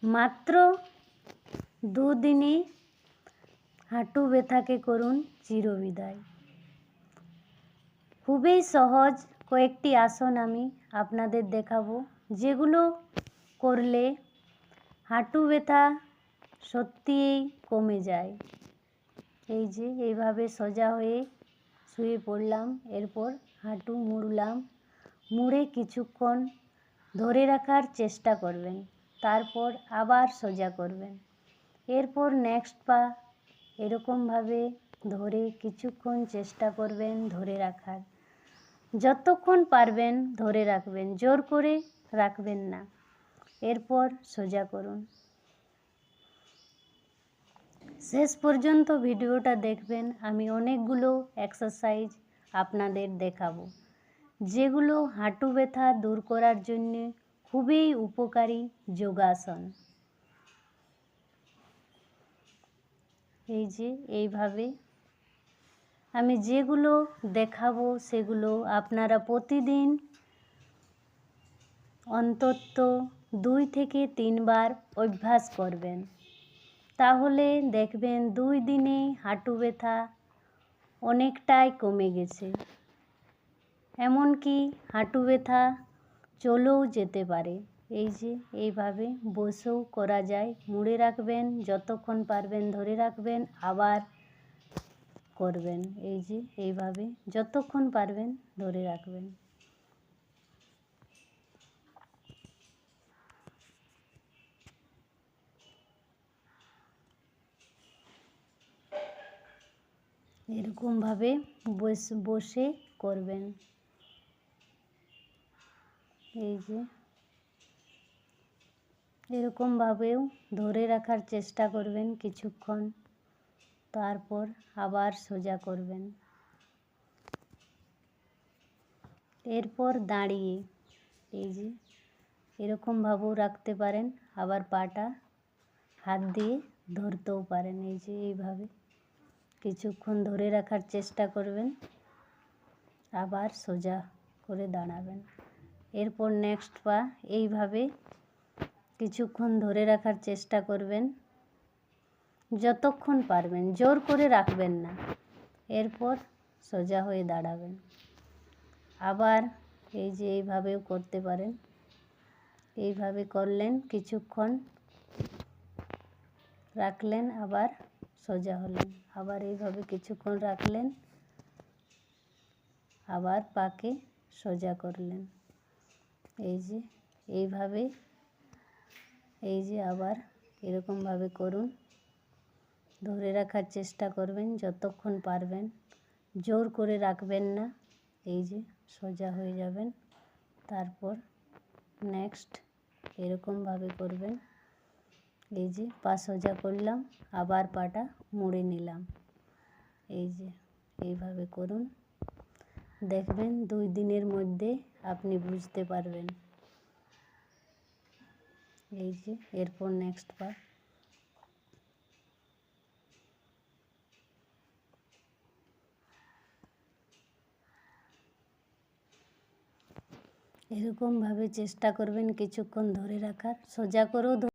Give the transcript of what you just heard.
মাত্র 2 দিনে হাঁটু ব্যথাকে করুন চিরবিদায়। খুবই সহজ কয়েকটি আসন আমি আপনাদের দেখাবো, যেগুলো করলে হাঁটু ব্যথা সত্যিই কমে যায়। এই যে এইভাবে সোজা হয়ে শুয়ে পড়লাম, এরপর হাঁটু মুড়লাম, মুড়ে কিছুক্ষণ ধরে রাখার চেষ্টা করবেন, তারপর আবার সোজা করবেন। এরপর নেক্সট পা এরকমভাবে ধরে কিছুক্ষণ চেষ্টা করবেন ধরে রাখার, যতক্ষণ পারবেন ধরে রাখবেন, জোর করে রাখবেন না। এরপর সোজা করুন। শেষ পর্যন্ত ভিডিওটা দেখবেন, আমি অনেকগুলো এক্সারসাইজ আপনাদের দেখাবো, যেগুলো হাঁটু ব্যথা দূর করার জন্য খুবই উপকারী যোগাসন। এই যে এইভাবে আমি যেগুলো দেখাবো সেগুলো আপনারা প্রতিদিন অন্তত 2 থেকে 3 বার অভ্যাস করবেন, তাহলে দেখবেন 2 দিনে হাঁটু ব্যথা অনেকটাই কমে গেছে। এমনকি হাঁটু ব্যথা চলেও যেতে পারে। এই যে এইভাবে বসেও করা যায়, মুড়ে রাখবেন, যতক্ষণ পারবেন ধরে রাখবেন, আবার করবেন। এই যে এইভাবে যতক্ষণ পারবেন ধরে রাখবেন। এরকমভাবে বসে করবেন। এই যে এরকমভাবেও ধরে রাখার চেষ্টা করবেন কিছুক্ষণ, তারপর আবার সোজা করবেন। এরপর দাঁড়িয়ে এই যে এরকমভাবেও রাখতে পারেন, আবার পাটা হাত দিয়ে ধরতেও পারেন। এই যে এইভাবে কিছুক্ষণ ধরে রাখার চেষ্টা করবেন, আবার সোজা করে দাঁড়াবেন। এরপর নেক্সট পা এইভাবে কিছুক্ষণ ধরে রাখার চেষ্টা করবেন, যতক্ষণ পারবেন, জোর করে রাখবেন না। এরপর সোজা হয়ে দাঁড়াবেন। আবার এই যে এইভাবেও করতে পারেন। এইভাবে করলেন, কিছুক্ষণ রাখলেন, আবার সোজা হলেন, আবার এইভাবে কিছুক্ষণ রাখলেন, আবার পাকে সোজা করলেন। এই যে এইভাবে এই যে আবার এরকমভাবে করুন, ধরে রাখার চেষ্টা করবেন যতক্ষণ পারবেন, জোর করে রাখবেন না। এই যে সোজা হয়ে যাবেন, তারপর নেক্সট এরকমভাবে করবেন। এই যে পা সোজা করলাম, আবার পাটা মুড়ে নিলাম। এই যে এইভাবে করুন, দেখবেন 2 দিনের মধ্যে আপনি বুঝতে পারবেন। এই যে এরপর নেক্সট পা। এরকমভাবে চেষ্টা করবেন কিছুক্ষণ ধরে রাখার, সোজা করেও